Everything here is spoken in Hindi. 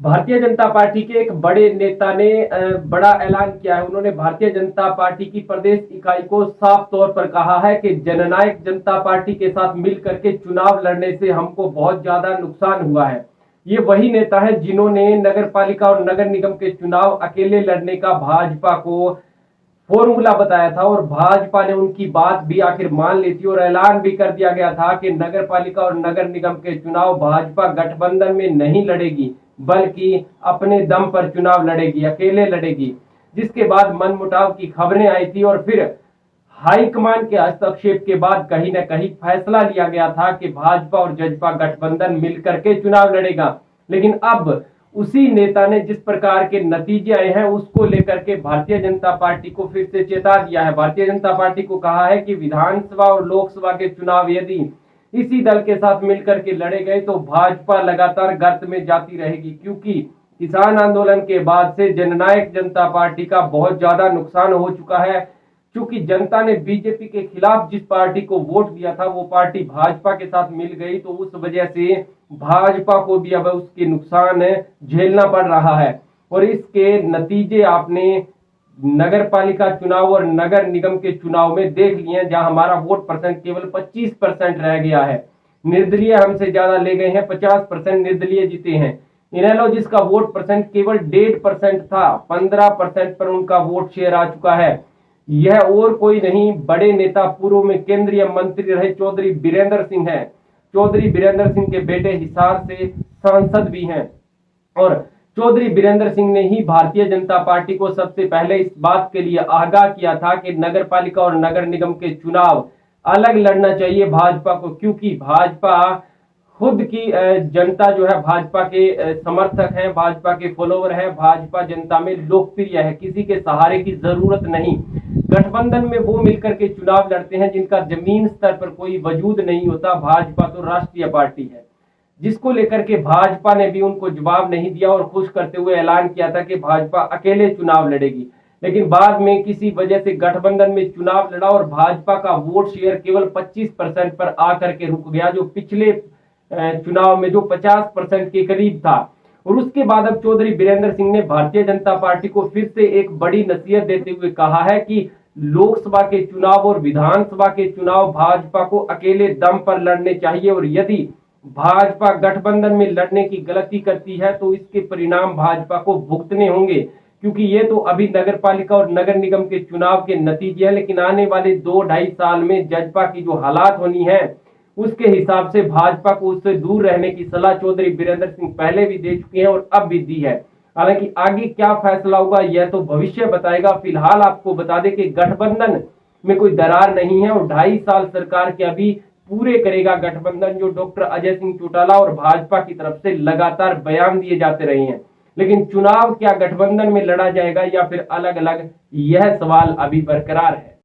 भारतीय जनता पार्टी के एक बड़े नेता ने बड़ा ऐलान किया है। उन्होंने भारतीय जनता पार्टी की प्रदेश इकाई को साफ तौर पर कहा है कि जननायक जनता पार्टी के साथ मिलकर के चुनाव लड़ने से हमको बहुत ज्यादा नुकसान हुआ है। ये वही नेता है जिन्होंने नगर पालिका और नगर निगम के चुनाव अकेले लड़ने का भाजपा को फॉर्मूला बताया था और भाजपा ने उनकी बात भी आखिर मान ली थी और ऐलान भी कर दिया गया था कि नगर पालिका और नगर निगम के चुनाव भाजपा गठबंधन में नहीं लड़ेगी, बल्कि अपने दम पर चुनाव लड़ेगी, अकेले लड़ेगी। जिसके बाद मनमुटाव की खबरें आई थी और फिर हाईकमान के हस्तक्षेप के बाद कहीं न कहीं फैसला लिया गया था कि भाजपा और जजपा गठबंधन मिलकर के चुनाव लड़ेगा। लेकिन अब उसी नेता ने जिस प्रकार के नतीजे आए हैं उसको लेकर के भारतीय जनता पार्टी को फिर से चेता दिया है। भारतीय जनता पार्टी को कहा है कि विधानसभा और लोकसभा के चुनाव यदि इसी दल के साथ मिलकर के लड़े गए तो भाजपा लगातार गर्त में जाती रहेगी, क्योंकि किसान आंदोलन के बाद से जननायक जनता पार्टी का बहुत ज्यादा नुकसान हो चुका है। क्योंकि जनता ने बीजेपी के खिलाफ जिस पार्टी को वोट दिया था वो पार्टी भाजपा के साथ मिल गई, तो उस वजह से भाजपा को भी अब उसके नुकसान झेलना पड़ रहा है। और इसके नतीजे आपने नगर पालिका चुनाव और नगर निगम के चुनाव में देख लिए हैं, जहां हमारा वोट परसेंट केवल 25% रह गया है। निर्दलीय हमसे ज्यादा ले गए हैं, 50% निर्दलीय जीते हैं। इनेलो जिसका वोट परसेंट केवल 1.5% था, 15% पर उनका वोट शेयर आ चुका है। यह और कोई नहीं, बड़े नेता पूर्व में केंद्रीय मंत्री रहे चौधरी बीरेंद्र सिंह हैं। चौधरी बीरेंद्र सिंह के बेटे हिसार से सांसद भी हैं और चौधरी बीरेंद्र सिंह ने ही भारतीय जनता पार्टी को सबसे पहले इस बात के लिए आगाह किया था कि नगर पालिका और नगर निगम के चुनाव अलग लड़ना चाहिए भाजपा को, क्योंकि भाजपा खुद की जनता जो है भाजपा के समर्थक हैं, भाजपा के फॉलोवर हैं, भाजपा जनता में लोकप्रिय है, किसी के सहारे की जरूरत नहीं। गठबंधन में वो मिलकर के चुनाव लड़ते हैं जिनका जमीन स्तर पर कोई वजूद नहीं होता। भाजपा तो राष्ट्रीय पार्टी है, जिसको लेकर के भाजपा ने भी उनको जवाब नहीं दिया और खुश करते हुए ऐलान किया था कि भाजपा अकेले चुनाव लड़ेगी। लेकिन बाद में किसी वजह से गठबंधन में चुनाव लड़ा और भाजपा का वोट शेयर केवल 25% पर आकर के रुक गया, जो पिछले चुनाव में जो 50% के करीब था। और उसके बाद अब चौधरी बीरेंद्र सिंह ने भारतीय जनता पार्टी को फिर से एक बड़ी नसीहत देते हुए कहा है कि लोकसभा के चुनाव और विधानसभा के चुनाव भाजपा को अकेले दम पर लड़ने चाहिए और यदि भाजपा गठबंधन में लड़ने की गलती करती है तो इसके परिणाम भाजपा को भुगतने होंगे, क्योंकि ये तो अभी नगर पालिका और नगर निगम के चुनाव के नतीजे हैं। लेकिन आने वाले 2-2.5 साल में जजपा की जो हालात होनी है उसके हिसाब से भाजपा को उससे दूर रहने की सलाह चौधरी बीरेंद्र सिंह पहले भी दे चुके हैं और अब भी दी है। हालांकि आगे क्या फैसला होगा यह तो भविष्य बताएगा। फिलहाल आपको बता दें कि गठबंधन में कोई दरार नहीं है और 2.5 साल सरकार के अभी पूरे करेगा गठबंधन, जो डॉक्टर अजय सिंह चौटाला और भाजपा की तरफ से लगातार बयान दिए जाते रहे हैं। लेकिन चुनाव क्या गठबंधन में लड़ा जाएगा या फिर अलग अलग, यह सवाल अभी बरकरार है।